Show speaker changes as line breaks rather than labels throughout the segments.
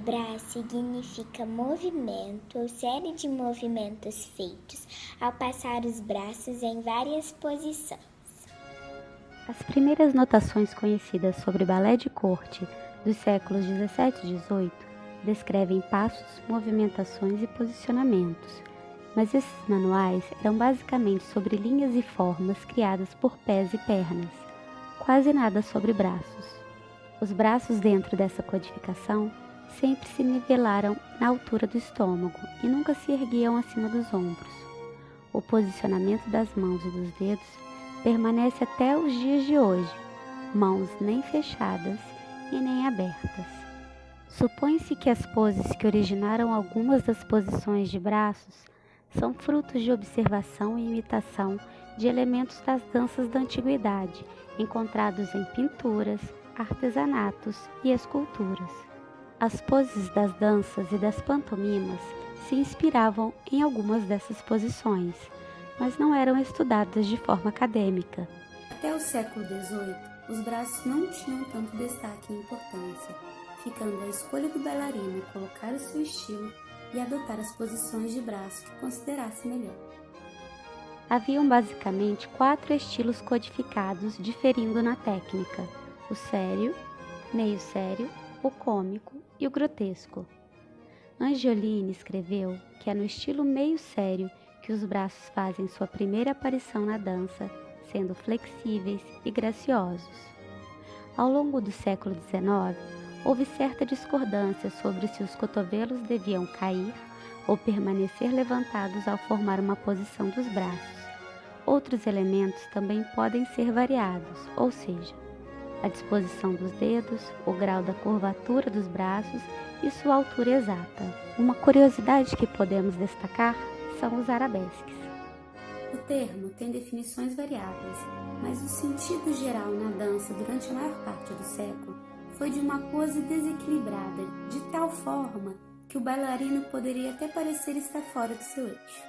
braço significa movimento ou série de movimentos feitos ao passar os braços em várias posições.
As primeiras notações conhecidas sobre balé de corte dos séculos 17 e 18 descrevem passos, movimentações e posicionamentos, mas esses manuais eram basicamente sobre linhas e formas criadas por pés e pernas, quase nada sobre braços. Os braços dentro dessa codificação sempre se nivelaram na altura do estômago e nunca se erguiam acima dos ombros. O posicionamento das mãos e dos dedos permanece até os dias de hoje, mãos nem fechadas e nem abertas. Supõe-se que as poses que originaram algumas das posições de braços são frutos de observação e imitação de elementos das danças da antiguidade, encontrados em pinturas, artesanatos e esculturas. As poses das danças e das pantomimas se inspiravam em algumas dessas posições, mas não eram estudadas de forma acadêmica.
Até o século XVIII, os braços não tinham tanto destaque e importância, ficando à escolha do bailarino colocar o seu estilo e adotar as posições de braço que considerasse melhor.
Haviam basicamente 4 estilos codificados diferindo na técnica: o sério, meio sério, o cômico e o grotesco. Angiolini escreveu que é no estilo meio sério que os braços fazem sua primeira aparição na dança, sendo flexíveis e graciosos. Ao longo do século XIX, houve certa discordância sobre se os cotovelos deviam cair ou permanecer levantados ao formar uma posição dos braços. Outros elementos também podem ser variados, ou seja, a disposição dos dedos, o grau da curvatura dos braços e sua altura exata. Uma curiosidade que podemos destacar são os arabesques.
O termo tem definições variáveis, mas o sentido geral na dança durante a maior parte do século foi de uma pose desequilibrada, de tal forma que o bailarino poderia até parecer estar fora do seu eixo.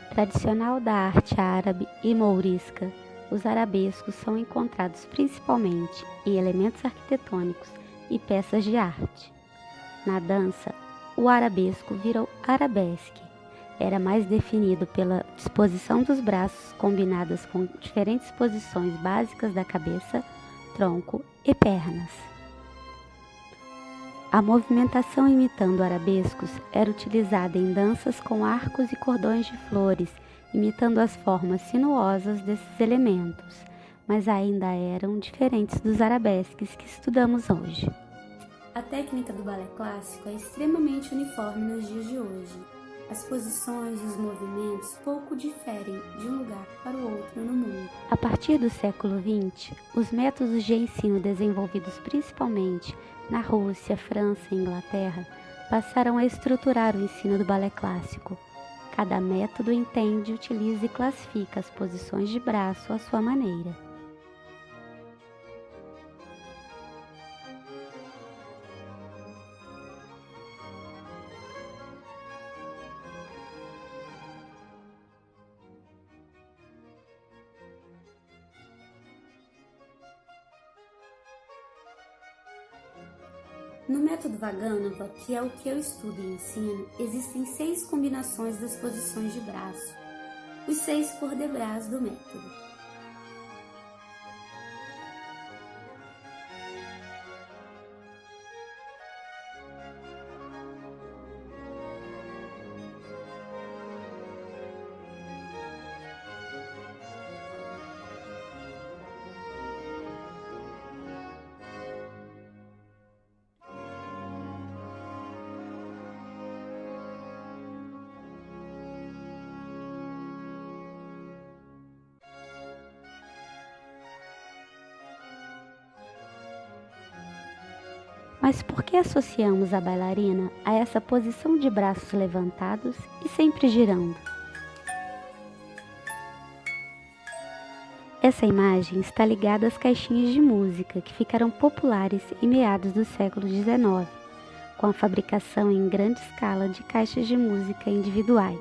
Tradicional da arte árabe e mourisca, os arabescos são encontrados principalmente em elementos arquitetônicos e peças de arte. Na dança, o arabesco virou arabesque. Era mais definido pela disposição dos braços combinadas com diferentes posições básicas da cabeça, tronco e pernas. A movimentação imitando arabescos era utilizada em danças com arcos e cordões de flores, imitando as formas sinuosas desses elementos, mas ainda eram diferentes dos arabesques que estudamos hoje.
A técnica do balé clássico é extremamente uniforme nos dias de hoje. As posições e os movimentos pouco diferem de um lugar para o outro no mundo.
A partir do século XX, os métodos de ensino desenvolvidos principalmente na Rússia, França e Inglaterra passaram a estruturar o ensino do balé clássico. Cada método entende, utiliza e classifica as posições de braço à sua maneira.
No método Vaganova, que é o que eu estudo e ensino, existem 6 combinações das posições de braço, os 6 por Debras do método.
Mas por que associamos a bailarina a essa posição de braços levantados e sempre girando? Essa imagem está ligada às caixinhas de música que ficaram populares em meados do século XIX, com a fabricação em grande escala de caixas de música individuais.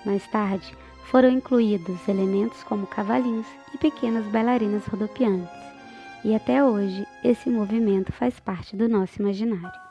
Mais tarde, foram incluídos elementos como cavalinhos e pequenas bailarinas rodopiantes. E até hoje, esse movimento faz parte do nosso imaginário.